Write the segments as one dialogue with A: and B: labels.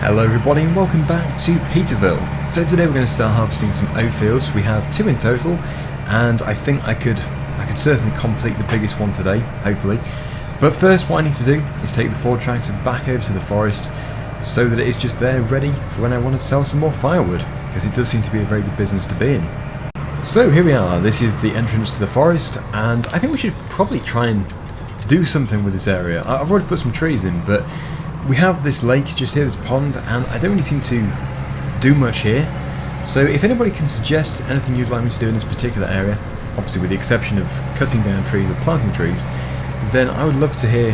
A: Hello everybody and welcome back to PeterVill. So today we're going to start harvesting some oat fields. We have 2 in total, and I think I could certainly complete the biggest one today, hopefully. But first what I need to do is take the Forage tractor back over to the forest so that it is just there ready for when I want to sell some more firewood, because it does seem to be a very good business to be in. So here we are, this is the entrance to the forest, and I think we should probably try and do something with this area. I've already put some trees in, but we have this lake just here, this pond, and I don't really seem to do much here. So if anybody can suggest anything you'd like me to do in this particular area, obviously with the exception of cutting down trees or planting trees, then I would love to hear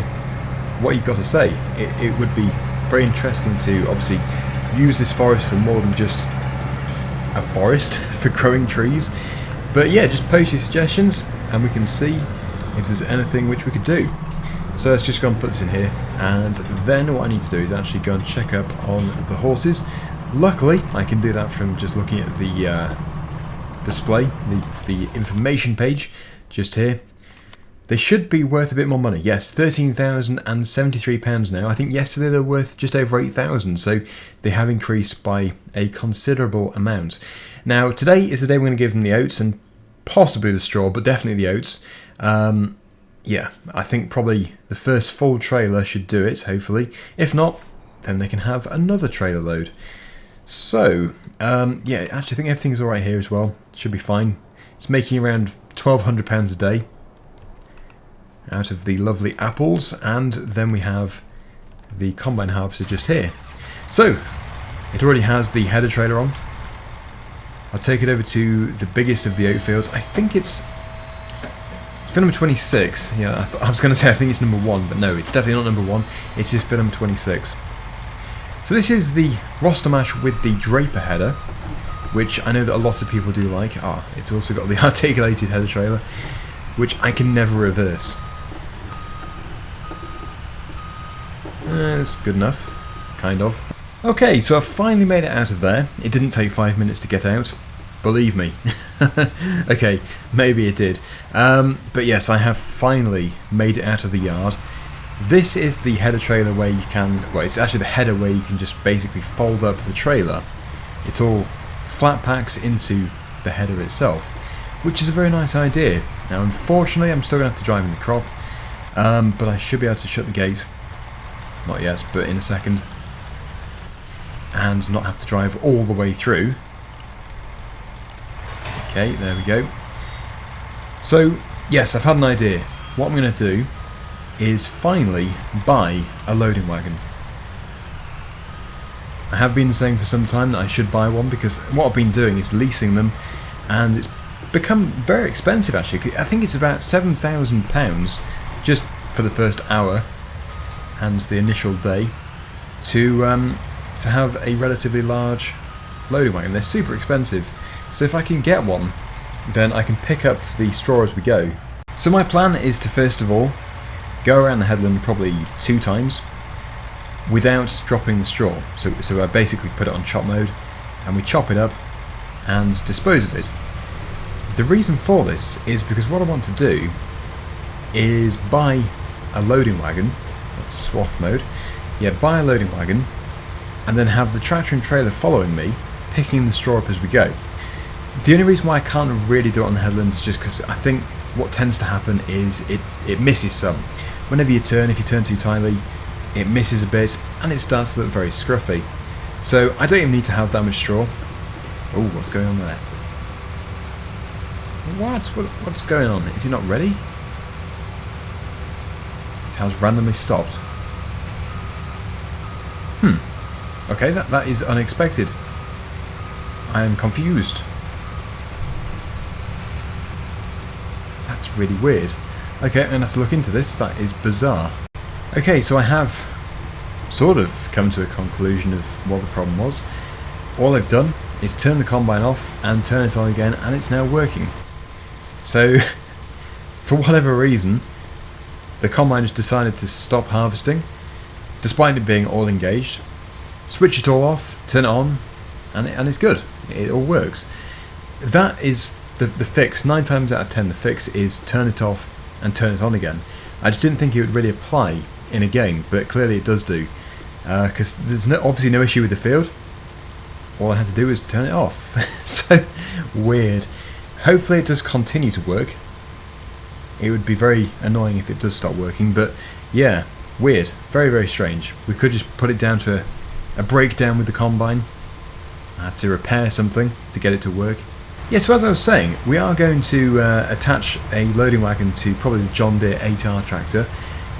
A: what you've got to say. It would be very interesting to obviously use this forest for more than just a forest for growing trees. But yeah, just post your suggestions and we can see if there's anything which we could do. So let's just go and put this in here, and then what I need to do is actually go and check up on the horses. Luckily I can do that from just looking at the display, the information page just here. They should be worth a bit more money. Yes, £13,073 now. I think yesterday they were worth just over 8,000, so they have increased by a considerable amount. Now today is the day we're going to give them the oats and possibly the straw, but definitely the oats. Yeah, I think probably the first full trailer should do it, hopefully. If not, then they can have another trailer load. So, yeah, actually I think everything's alright here as well. Should be fine. It's making around £1,200 a day out of the lovely apples, and then we have the combine harvester just here. So, it already has the header trailer on. I'll take it over to the biggest of the oat fields. I think it's field number 26. Yeah, I was going to say I think it's number 1, but no, it's definitely not number 1. It's just field number 26. So this is the roster mash with the Draper header, which I know that a lot of people do like. It's also got the articulated header trailer, which I can never reverse. It's good enough, kind of. Okay, so I've finally made it out of there. It didn't take 5 minutes to get out. Believe me. Okay, maybe it did. But yes, I have finally made it out of the yard. This is the header trailer where you can, well, it's actually the header where you can just basically fold up the trailer. It all flat packs into the header itself, which is a very nice idea. Now unfortunately I'm still going to have to drive in the crop, but I should be able to shut the gate. Not yet, but in a second. And not have to drive all the way through. Okay, there we go. So, yes, I've had an idea. What I'm going to do is finally buy a loading wagon. I have been saying for some time that I should buy one, because what I've been doing is leasing them, and it's become very expensive actually. I think it's about £7,000 just for the first hour and the initial day to have a relatively large loading wagon. They're super expensive. So if I can get one, then I can pick up the straw as we go. So my plan is to first of all go around the headland probably 2 times without dropping the straw. So I basically put it on chop mode and we chop it up and dispose of it. The reason for this is because what I want to do is buy a loading wagon. That's swath mode. Yeah, buy a loading wagon and then have the tractor and trailer following me, picking the straw up as we go. The only reason why I can't really do it on the headlands is just because I think what tends to happen is it misses some. Whenever you turn, if you turn too tightly, it misses a bit and it starts to look very scruffy. So I don't even need to have that much straw. Oh, what's going on there? What's going on? Is he not ready? It has randomly stopped. Okay, that is unexpected. I am confused. That's really weird. Okay, I'm going to have to look into this. That is bizarre. Okay, so I have sort of come to a conclusion of what the problem was. All I've done is turn the combine off and turn it on again, and it's now working. So, for whatever reason, the combine just decided to stop harvesting, despite it being all engaged. Switch it all off, turn it on, and it's good. It all works. That is the fix. 9 times out of 10 the fix is turn it off and turn it on again. I just didn't think it would really apply in a game, but clearly it does do. because there's obviously no issue with the field. All I had to do was turn it off. So weird. Hopefully it does continue to work. It would be very annoying if it does stop working, but yeah, weird. Very, very strange. We could just put it down to a breakdown with the combine. I had to repair something to get it to work. Yeah, so as I was saying, we are going to attach a loading wagon to probably the John Deere 8R tractor,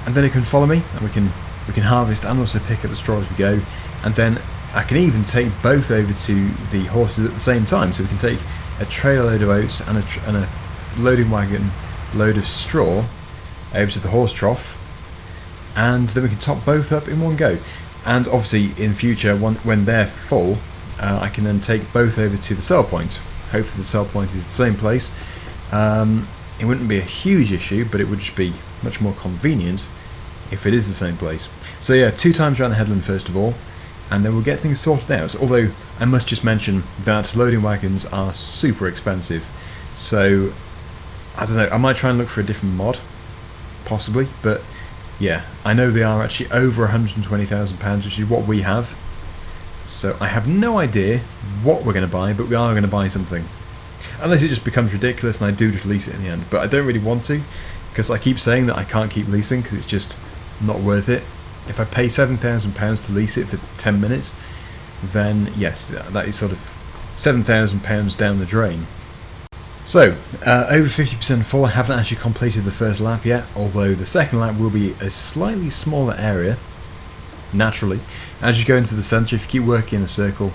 A: and then it can follow me, and we can harvest and also pick up the straw as we go, and then I can even take both over to the horses at the same time, so we can take a trailer load of oats and a loading wagon load of straw over to the horse trough, and then we can top both up in one go. And obviously in future, when they're full, I can then take both over to the sell point. Hopefully the sell point is the same place. It wouldn't be a huge issue, but it would just be much more convenient if it is the same place. So yeah, 2 times around the headland first of all, and then we'll get things sorted out. Although I must just mention that loading wagons are super expensive, so I don't know, I might try and look for a different mod, possibly, but yeah, I know they are actually over £120,000, which is what we have. So I have no idea what we're going to buy, but we are going to buy something. Unless it just becomes ridiculous and I do just lease it in the end. But I don't really want to, because I keep saying that I can't keep leasing because it's just not worth it. If I pay £7,000 to lease it for 10 minutes, then yes, that is sort of £7,000 down the drain. So, over 50% full. I haven't actually completed the first lap yet, although the second lap will be a slightly smaller area. Naturally, as you go into the centre, if you keep working in a circle,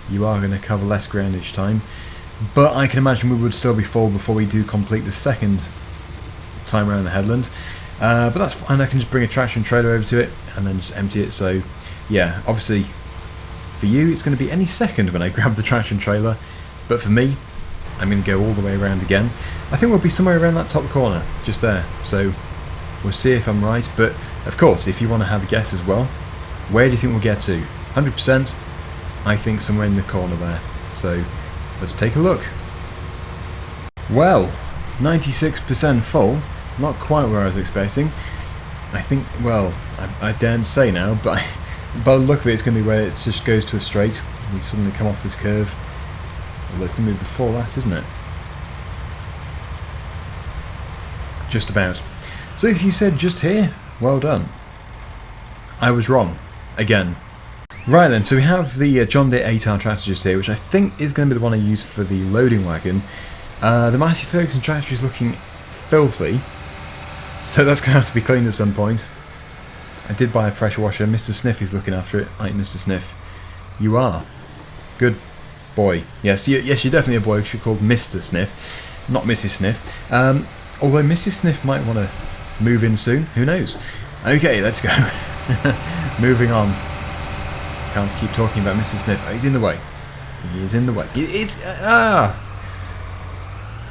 A: you are going to cover less ground each time. But I can imagine we would still be full before we do complete the second time around the headland. But that's fine, I can just bring a tractor and trailer over to it and then just empty it. So yeah, obviously for you it's going to be any second when I grab the tractor and trailer, but for me I'm going to go all the way around again. I think we'll be somewhere around that top corner, just there. So we'll see if I'm right, but of course if you want to have a guess as well, where do you think we'll get to? 100%, I think somewhere in the corner there. So let's take a look. Well, 96% full, not quite where I was expecting. I think, well, I daren't say now, but by the look of it, it's going to be where it just goes to a straight. We suddenly come off this curve. Although it's going to be before that, isn't it? Just about. So if you said just here, well done. I was wrong. Again. Right then, so we have the John Deere 8R tractor just here, which I think is going to be the one I use for the loading wagon. The Massey Ferguson tractor is looking filthy, so that's going to have to be cleaned at some point. I did buy a pressure washer. Mr. Sniff is looking after it. Aren't you, Mr. Sniff? You are. Good boy. Yes, you're definitely a boy because you're called Mr. Sniff, not Mrs. Sniff. Although Mrs. Sniff might want to move in soon. Who knows? Okay, let's go. Moving on. Can't keep talking about Mr. Sniff. Oh, he's in the way. He is in the way.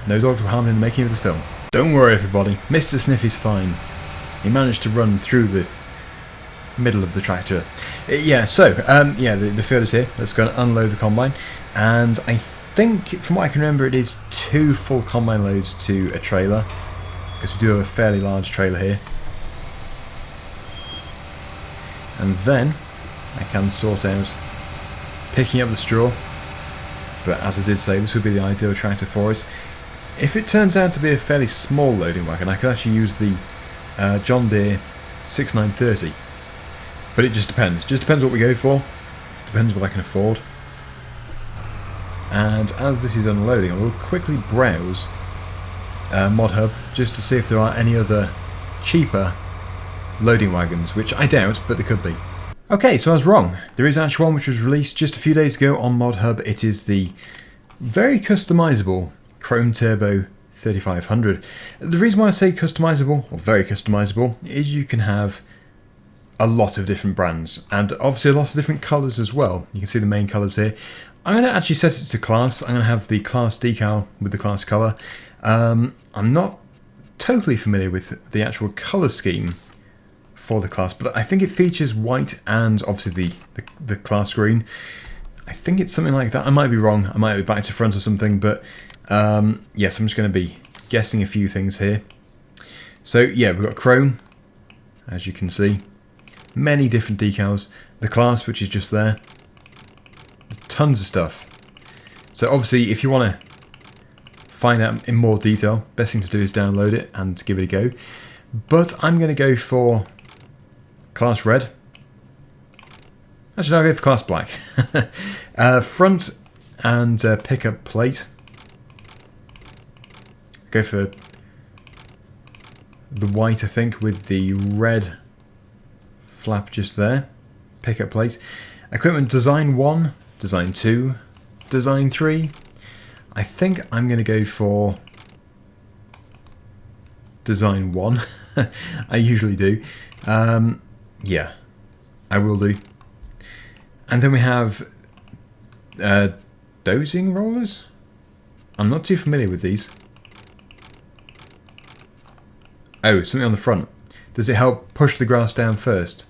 A: No dogs were harmed in the making of this film. Don't worry, everybody. Mr. Sniff is fine. He managed to run through the middle of the tractor. Yeah, so, the field is here. Let's go and unload the combine. And I think, from what I can remember, it is 2 full combine loads to a trailer, because we do have a fairly large trailer here. And then I can sort out picking up the straw. But as I did say, this would be the ideal tractor for it. If it turns out to be a fairly small loading wagon, I could actually use the John Deere 6930. But it just depends. Just depends what we go for. Depends what I can afford. And as this is unloading, I will quickly browse ModHub just to see if there are any other cheaper loading wagons, which I doubt, but there could be. Okay, so I was wrong. There is actually one which was released just a few days ago on ModHub. It is the very customizable Chrome Turbo 3500. The reason why I say customizable, or very customizable, is you can have a lot of different brands, and obviously a lot of different colours as well. You can see the main colours here. I'm going to actually set it to Claas. I'm going to have the Claas decal with the Claas colour. I'm not totally familiar with the actual colour scheme for the Claas, but I think it features white and obviously the Claas green. I think it's something like that. I might be wrong. I might be back to front or something, but yes, I'm just going to be guessing a few things here. So yeah, we've got chrome, as you can see. Many different decals. The Claas, which is just there. Tons of stuff. So obviously, if you want to find out in more detail, best thing to do is download it and give it a go. But I'm going to go for Claas Red. Actually, no, I'll go for Claas Black. Front and pickup plate. Go for the white, I think, with the red flap just there. Pickup plate. Equipment Design 1, Design 2, Design 3. I think I'm going to go for Design 1. I usually do. Yeah, I will do. And then we have dosing rollers. I'm not too familiar with these. Oh, something on the front. Does it help push the grass down first?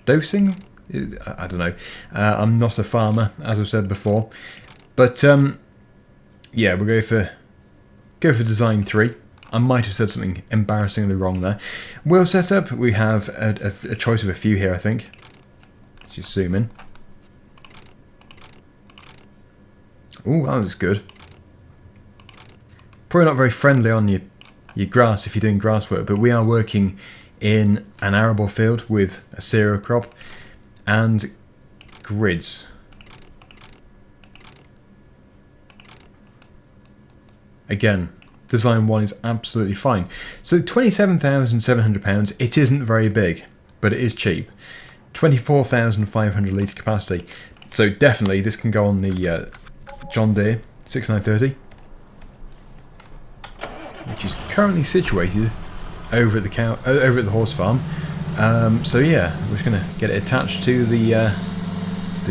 A: Dosing? I don't know. I'm not a farmer, as I've said before. But yeah, we'll go for Design 3. I might have said something embarrassingly wrong there. Wheel setup, we have a choice of a few here, I think. Let's just zoom in. Oh, that was good. Probably not very friendly on your grass if you're doing grass work, but we are working in an arable field with a cereal crop and grids. Again, Design 1 is absolutely fine. So £27,700, it isn't very big, but it is cheap. 24,500 litre capacity. So definitely this can go on the John Deere 6930, which is currently situated over at the horse farm. So yeah, we're just going to get it attached to the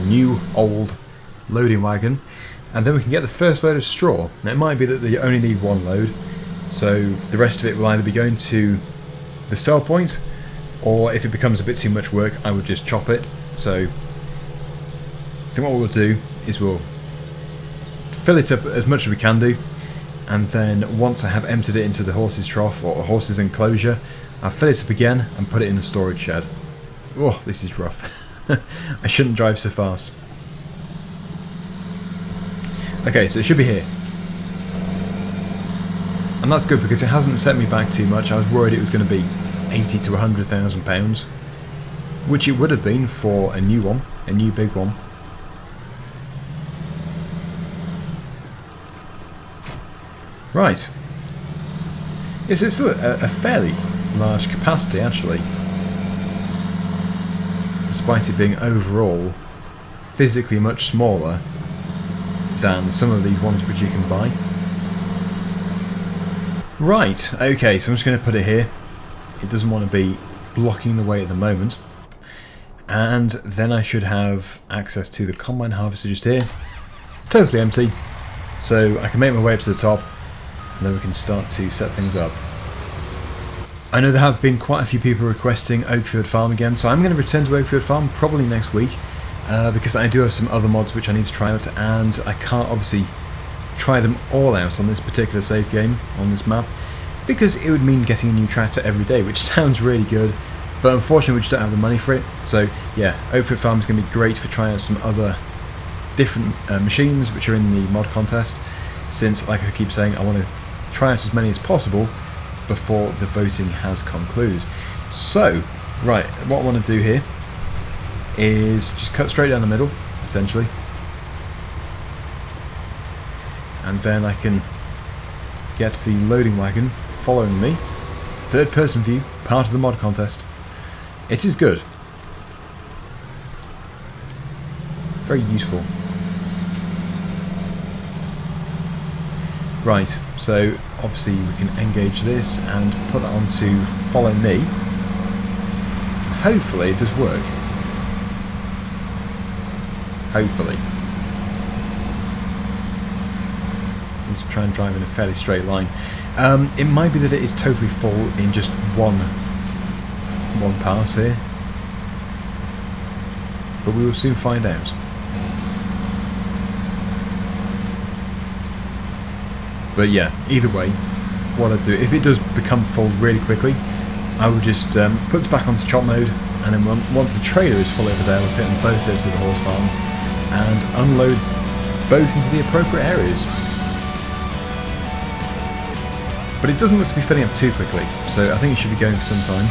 A: new old loading wagon, and then we can get the first load of straw. Now it might be that they only need one load, so the rest of it will either be going to the sell point, or if it becomes a bit too much work, I would just chop it. So I think what we'll do is we'll fill it up as much as we can do, and then once I have emptied it into the horse's trough or a horse's enclosure, I'll fill it up again and put it in a storage shed. Oh, this is rough. I shouldn't drive so fast. Okay, so it should be here. And that's good because it hasn't set me back too much. I was worried it was going to be 80 to 100,000 pounds, which it would have been for a new one, a new big one. Right. It's still a fairly large capacity, actually, despite it being overall physically much smaller than some of these ones which you can buy. Right, okay, so I'm just going to put it here. It doesn't want to be blocking the way at the moment. And then I should have access to the combine harvester just here. Totally empty. So I can make my way up to the top, and then we can start to set things up. I know there have been quite a few people requesting Oakfield Farm again, so I'm going to return to Oakfield Farm probably next week, because I do have some other mods which I need to try out, and I can't obviously try them all out on this particular save game, on this map, because it would mean getting a new tractor every day, which sounds really good, but unfortunately we just don't have the money for it. So yeah, Oakfield Farm is going to be great for trying out some other different machines which are in the mod contest, since, like I keep saying, I want to try out as many as possible before the voting has concluded. So, right, what I want to do here is just cut straight down the middle, essentially, and then I can get the loading wagon following me. Third person view, part of the mod contest. It is good. Very useful. Right, so obviously we can engage this and put that on to follow me. Hopefully it does work. Hopefully. I'm just trying to drive in a fairly straight line. It might be that it is totally full in just one pass here, but we will soon find out. But yeah, either way, what I'd do, if it does become full really quickly, I will just put this back onto chop mode, And then once the trailer is full over there, we'll take them both over to the horse farm and unload both into the appropriate areas. But it doesn't look to be filling up too quickly, so I think it should be going for some time.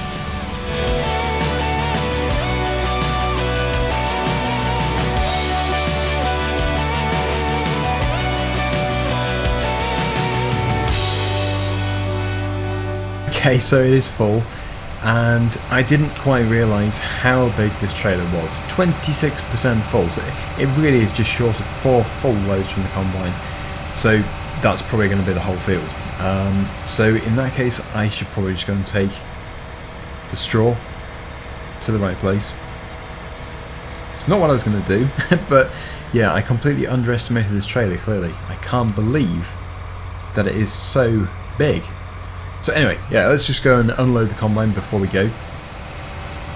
A: Okay, so it is full, and I didn't quite realise how big this trailer was. 26% full, so it really is just short of 4 full loads from the combine. So that's probably going to be the whole field. So in that case, I should probably just go and take the straw to the right place. It's not what I was going to do, but yeah, I completely underestimated this trailer, clearly. I can't believe that it is so big. So anyway, yeah, let's just go and unload the combine before we go.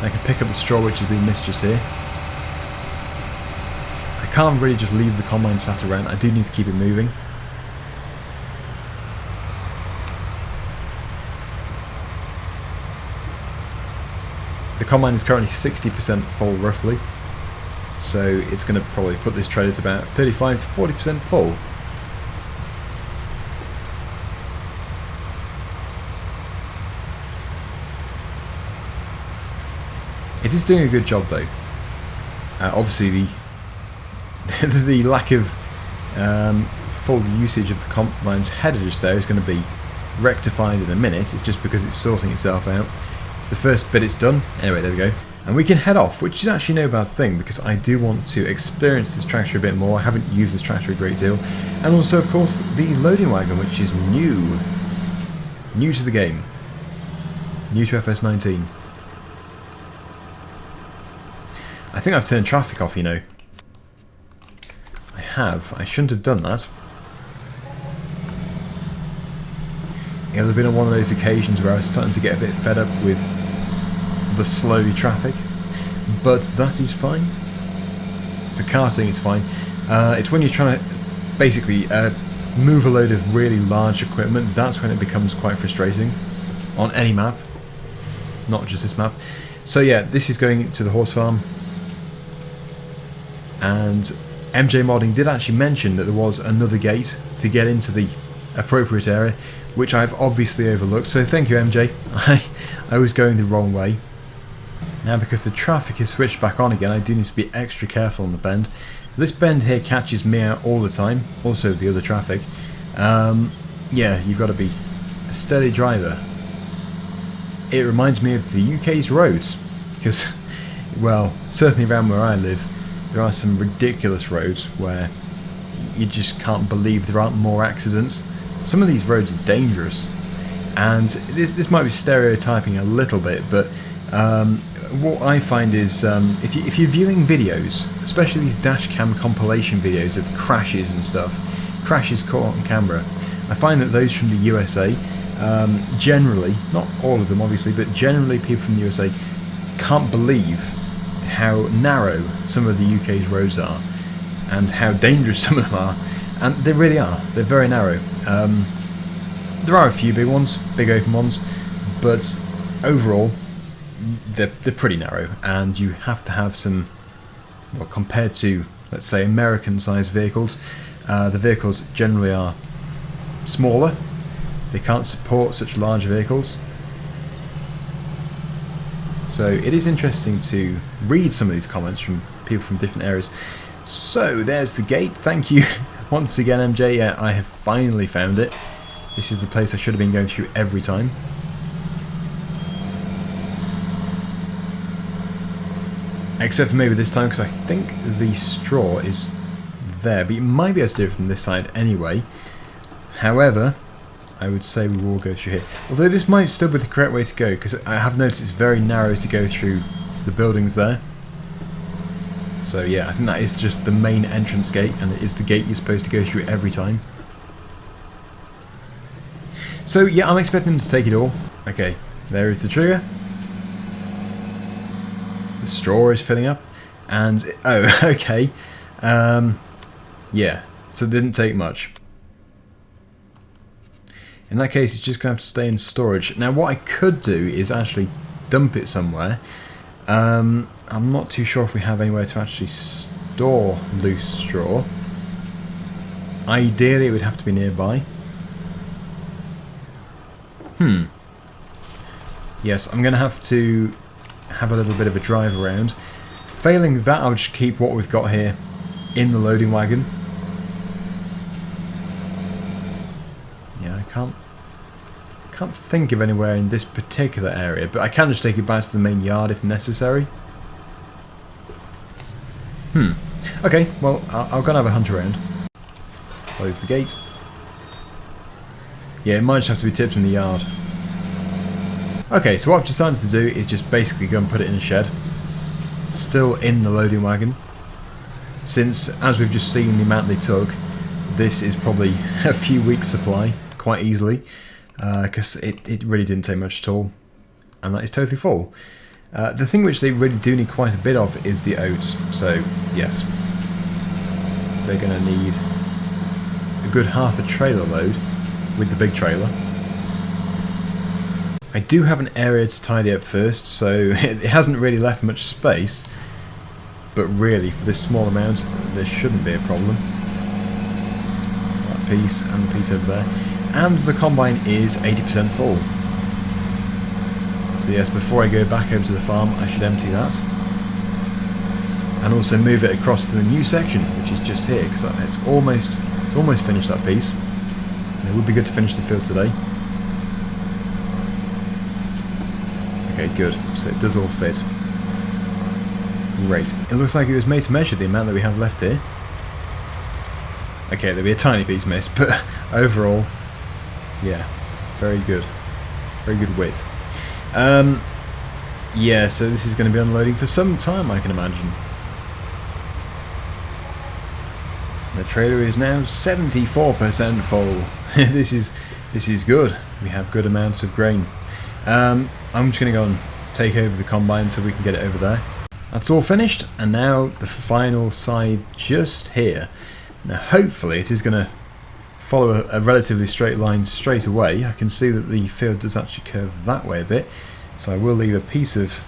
A: I can pick up the straw which has been missed just here. I can't really just leave the combine sat around, I do need to keep it moving. The combine is currently 60% full roughly, so it's going to probably put this trailer to about 35 to 40% full. It is doing a good job though. Obviously the lack of full usage of the combine's header just there is going to be rectified in a minute. It's just because it's sorting itself out. It's the first bit it's done. Anyway, there we go. And we can head off, which is actually no bad thing because I do want to experience this tractor a bit more. I haven't used this tractor a great deal. And also, of course, the loading wagon, which is new. New to the game. New to FS19. I think I've turned traffic off, you know. I have. I shouldn't have done that. It would have been on one of those occasions where I was starting to get a bit fed up with the slow traffic. But that is fine. For karting, it's fine. It's when you're trying to basically move a load of really large equipment, that's when it becomes quite frustrating. On any map. Not just this map. So yeah, this is going to the horse farm. And MJ Modding did actually mention that there was another gate to get into the appropriate area, which I've obviously overlooked, so thank you MJ. I was going the wrong way. Now because the traffic is switched back on again, I do need to be extra careful on the bend. This bend here catches me out all the time, also the other traffic. Yeah, you've got to be a steady driver. It reminds me of the UK's roads, because, well, certainly around where I live, there are some ridiculous roads where you just can't believe there aren't more accidents. Some of these roads are dangerous, and this might be stereotyping a little bit, but what I find is if you're viewing videos, especially these dashcam compilation videos of crashes and stuff, crashes caught on camera, I find that those from the USA, generally, not all of them obviously, but generally people from the USA can't believe how narrow some of the UK's roads are and how dangerous some of them are, and they really are. They're very narrow. There are a few big ones, big open ones, but overall they're pretty narrow, and you have to have some, well, compared to, let's say, American sized vehicles, the vehicles generally are smaller. They can't support such large vehicles. So it is interesting to read some of these comments from people from different areas. So there's the gate. Thank you once again, MJ. Yeah, I have finally found it. This is the place I should have been going through every time. Except for maybe this time, because I think the straw is there. But you might be able to do it from this side anyway. However, I would say we will go through here. Although this might still be the correct way to go, because I have noticed it's very narrow to go through the buildings there. So yeah, I think that is just the main entrance gate, and it is the gate you're supposed to go through every time. So yeah, I'm expecting them to take it all. Okay, there is the trigger. The straw is filling up, and oh, okay. Yeah, so it didn't take much. In that case, it's just going to have to stay in storage. Now, what I could do is actually dump it somewhere. I'm not too sure if we have anywhere to actually store loose straw. Ideally, it would have to be nearby. Yes, I'm going to have a little bit of a drive around. Failing that, I'll just keep what we've got here in the loading wagon. Yeah, I can't think of anywhere in this particular area, but I can just take it back to the main yard if necessary. Okay, well, I'll go and have a hunt around. Close the gate. Yeah, it might just have to be tipped in the yard. Okay, so what I've decided to do is just basically go and put it in a shed. Still in the loading wagon. Since, as we've just seen the amount they took, this is probably a few weeks' supply, quite easily. Because it really didn't take much at all. And that is totally full. The thing which they really do need quite a bit of is the oats. So, yes. They're going to need a good half a trailer load with the big trailer. I do have an area to tidy up first, so it hasn't really left much space. But really, for this small amount, there shouldn't be a problem. That piece and the piece over there. And the combine is 80% full. So yes, before I go back over to the farm, I should empty that. And also move it across to the new section, which is just here, because it's almost finished, that piece. And it would be good to finish the field today. Okay, good. So it does all fit. Great. It looks like it was made to measure the amount that we have left here. Okay, there'll be a tiny piece missed, but overall, yeah, very good. Very good width. Yeah, so this is going to be unloading for some time, I can imagine. The trailer is now 74% full. This is good. We have good amounts of grain. I'm just going to go and take over the combine until we can get it over there. That's all finished, and now the final side just here. Now hopefully it is going to follow a relatively straight line straight away. I can see that the field does actually curve that way a bit, so I will leave a piece of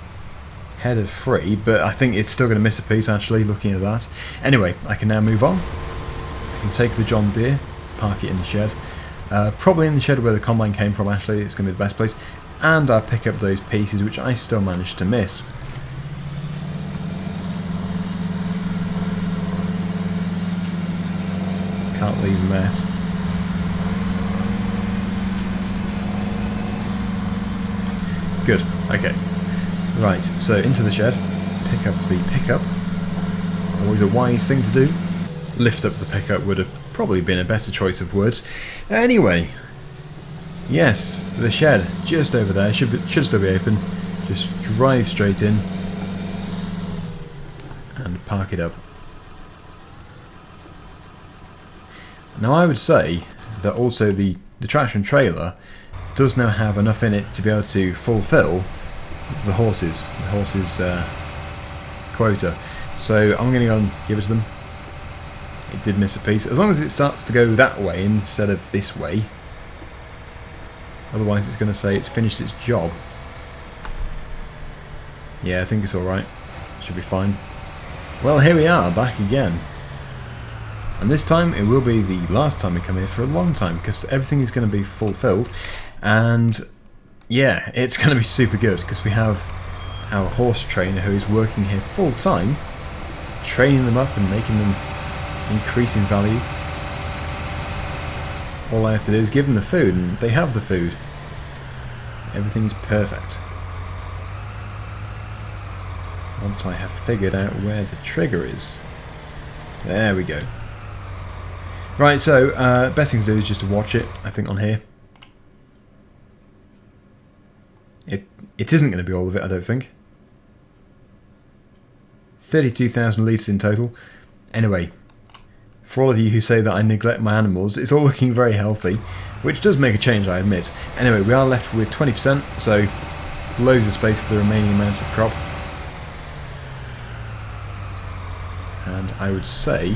A: header free, but I think it's still going to miss a piece actually looking at that. Anyway, I can now move on. I can take the John Deere, park it in the shed. Probably in the shed where the combine came from actually, it's going to be the best place. And I'll pick up those pieces which I still managed to miss. Can't leave a mess. Good, okay. Right, so into the shed, pick up the pickup. Always a wise thing to do. Lift up the pickup would have probably been a better choice of words. Anyway, yes, the shed just over there should still be open. Just drive straight in and park it up. Now I would say that also the traction trailer does now have enough in it to be able to fulfill the horses quota. So I'm going to go and give it to them. It did miss a piece. As long as it starts to go that way instead of this way. Otherwise it's going to say it's finished its job. Yeah, I think it's alright. Should be fine. Well, here we are, back again. And this time it will be the last time we come here for a long time, because everything is going to be fulfilled. And yeah, it's going to be super good, because we have our horse trainer who is working here full time, training them up and making them increase in value. All I have to do is give them the food, and they have the food. Everything is perfect. Once I have figured out where the trigger is. There we go. Right, so best thing to do is just to watch it, I think, on here. It isn't going to be all of it, I don't think. 32,000 litres in total. Anyway, for all of you who say that I neglect my animals, it's all looking very healthy, which does make a change, I admit. Anyway, we are left with 20%, so loads of space for the remaining amounts of crop. And I would say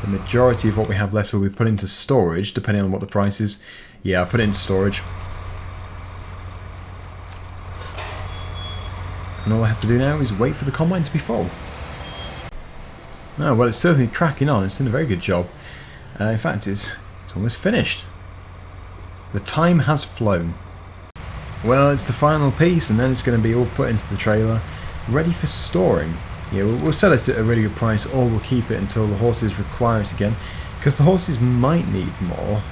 A: the majority of what we have left will be put into storage, depending on what the price is. Yeah, I'll put it into storage. And And all I have to do now is wait for the combine to be full. Oh, well, it's certainly cracking on. It's doing a very good job. In fact, it's almost finished. The time has flown. Well, it's the final piece, and then it's going to be all put into the trailer, ready for storing. Yeah, we'll sell it at a really good price, or we'll keep it until the horses require it again, because the horses might need more,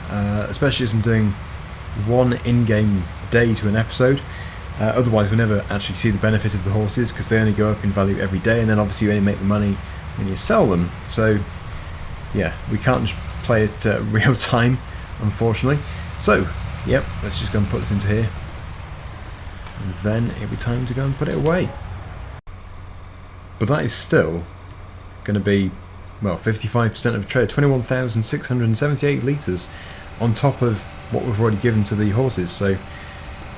A: especially as I'm doing one in-game day to an episode. Otherwise, we'll never actually see the benefit of the horses, because they only go up in value every day, and then obviously you only make the money when you sell them. So, yeah, we can't just play it real time, unfortunately. So, yep, let's just go and put this into here. And then it'll be time to go and put it away. But that is still going to be, well, 55% of the trade, 21,678 litres on top of what we've already given to the horses. So,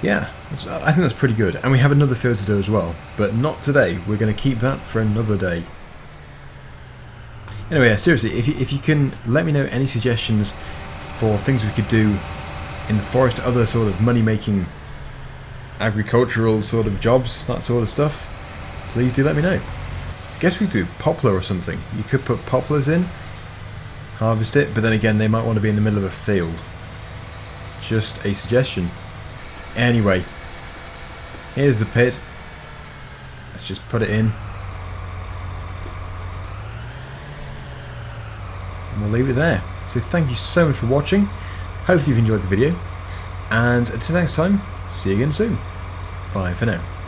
A: yeah, I think that's pretty good. And we have another field to do as well, but not today. We're going to keep that for another day. Anyway, yeah, seriously, if you can let me know any suggestions for things we could do in the forest, other sort of money-making agricultural sort of jobs, that sort of stuff, please do let me know. I guess we could do poplar or something. You could put poplars in, harvest it, but then again they might want to be in the middle of a field. Just a suggestion. Anyway, here's the pit. Let's just put it in. And we'll leave it there. So thank you so much for watching. Hopefully you've enjoyed the video. And until next time, see you again soon. Bye for now.